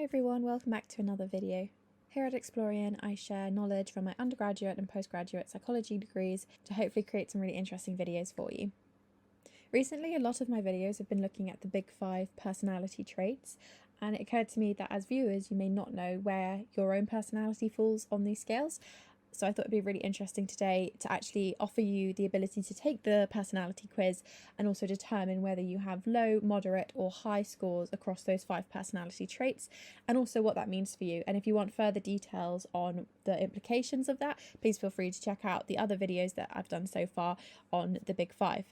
everyone, welcome back to another video. Here at Explorion, I share knowledge from my undergraduate and postgraduate psychology degrees to hopefully create some really interesting videos for you. Recently, a lot of my videos have been looking at the big 5 personality traits, and it occurred to me that as viewers, you may not know where your own personality falls on these scales. So I thought it'd be really interesting today to actually offer you the ability to take the personality quiz and also determine whether you have low, moderate or high scores across those 5 personality traits, and also what that means for you. And if you want further details on the implications of that, please feel free to check out the other videos that I've done so far on the big 5.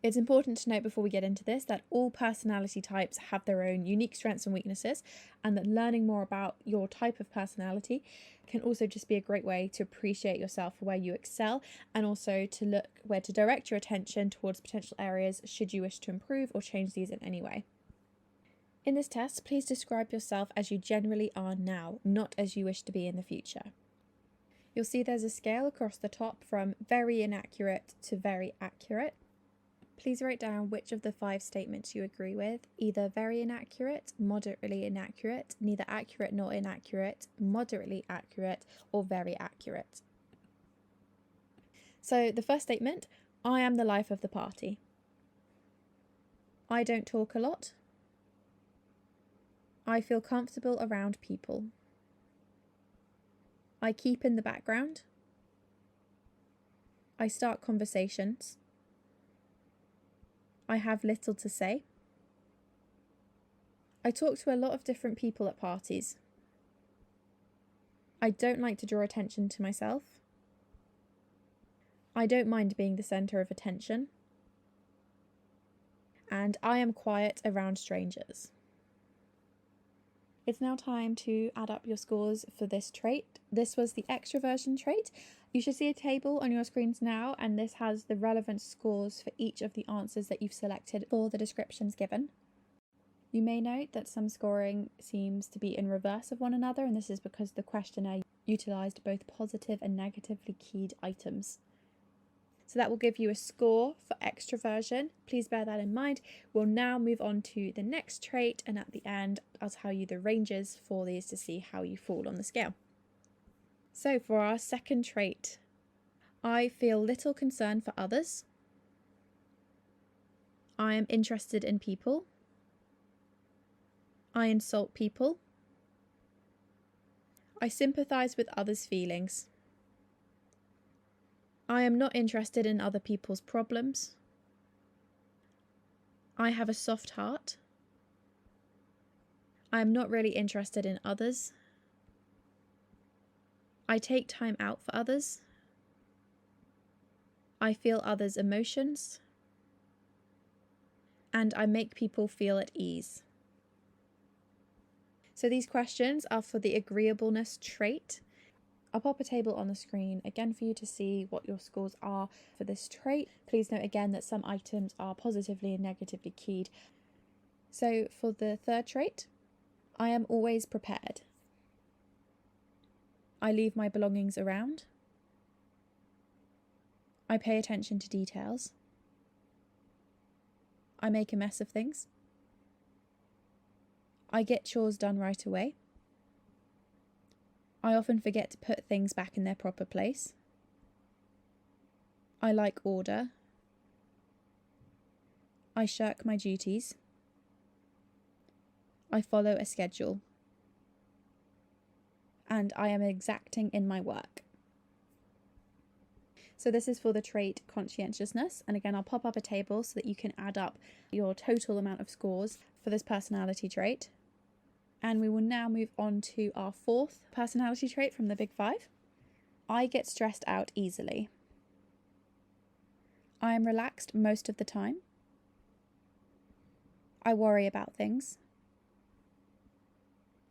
It's important to note before we get into this that all personality types have their own unique strengths and weaknesses, and that learning more about your type of personality can also just be a great way to appreciate yourself for where you excel, and also to look where to direct your attention towards potential areas should you wish to improve or change these in any way. In this test, please describe yourself as you generally are now, not as you wish to be in the future. You'll see there's a scale across the top from very inaccurate to very accurate. Please write down which of the 5 statements you agree with, either very inaccurate, moderately inaccurate, neither accurate nor inaccurate, moderately accurate, or very accurate. So the first statement, I am the life of the party. I don't talk a lot. I feel comfortable around people. I keep in the background. I start conversations. I have little to say. I talk to a lot of different people at parties. I don't like to draw attention to myself. I don't mind being the centre of attention. And I am quiet around strangers. It's now time to add up your scores for this trait. This was the extraversion trait. You should see a table on your screens now, and this has the relevant scores for each of the answers that you've selected for the descriptions given. You may note that some scoring seems to be in reverse of one another, and this is because the questionnaire utilised both positive and negatively keyed items. So that will give you a score for extraversion. Please bear that in mind. We'll now move on to the next trait, and at the end I'll tell you the ranges for these to see how you fall on the scale. So for our second trait, I feel little concern for others. I am interested in people. I insult people. I sympathise with others' feelings. I am not interested in other people's problems. I have a soft heart. I am not really interested in others. I take time out for others. I feel others' emotions. And I make people feel at ease. So these questions are for the agreeableness trait. I'll pop a table on the screen again for you to see what your scores are for this trait. Please note again that some items are positively and negatively keyed. So for the third trait, I am always prepared. I leave my belongings around. I pay attention to details. I make a mess of things. I get chores done right away. I often forget to put things back in their proper place. I like order. I shirk my duties. I follow a schedule. And I am exacting in my work. So this is for the trait conscientiousness, and again I'll pop up a table so that you can add up your total amount of scores for this personality trait. And we will now move on to our fourth personality trait from the big 5. I get stressed out easily. I am relaxed most of the time. I worry about things.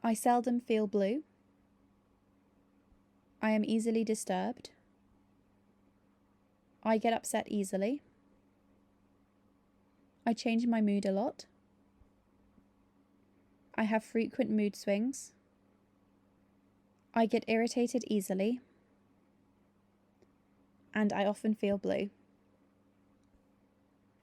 I seldom feel blue. I am easily disturbed. I get upset easily. I change my mood a lot. I have frequent mood swings. I get irritated easily. And I often feel blue.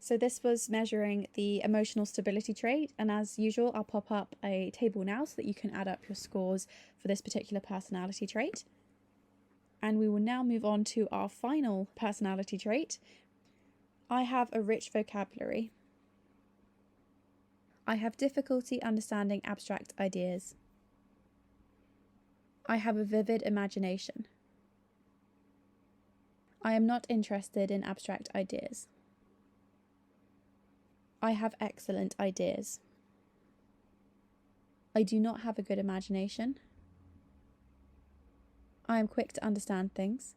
So this was measuring the emotional stability trait, and as usual, I'll pop up a table now so that you can add up your scores for this particular personality trait. And we will now move on to our final personality trait. I have a rich vocabulary. I have difficulty understanding abstract ideas. I have a vivid imagination. I am not interested in abstract ideas. I have excellent ideas. I do not have a good imagination. I am quick to understand things.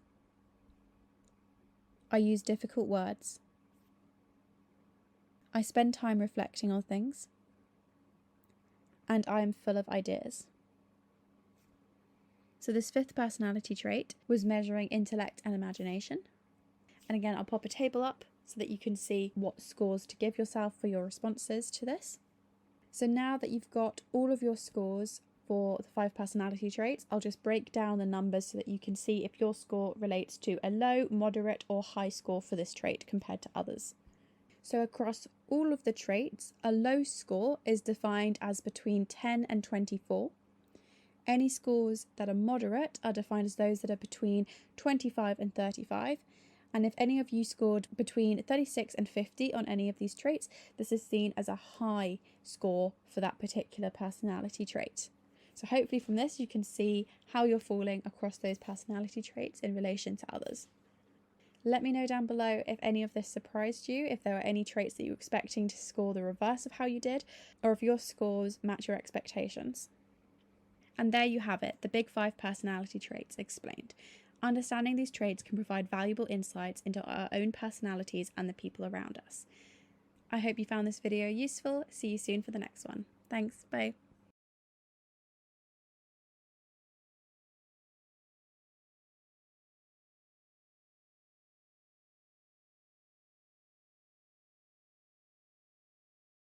I use difficult words. I spend time reflecting on things. And I am full of ideas. So this fifth personality trait was measuring intellect and imagination. And again, I'll pop a table up so that you can see what scores to give yourself for your responses to this. So now that you've got all of your scores for the 5 personality traits, I'll just break down the numbers so that you can see if your score relates to a low, moderate, or high score for this trait compared to others. So across all of the traits, a low score is defined as between 10 and 24. Any scores that are moderate are defined as those that are between 25 and 35. And if any of you scored between 36 and 50 on any of these traits, this is seen as a high score for that particular personality trait. So hopefully from this you can see how you're falling across those personality traits in relation to others. Let me know down below if any of this surprised you, if there were any traits that you were expecting to score the reverse of how you did, or if your scores match your expectations. And there you have it, the big 5 personality traits explained. Understanding these traits can provide valuable insights into our own personalities and the people around us. I hope you found this video useful. See you soon for the next one. Thanks, bye.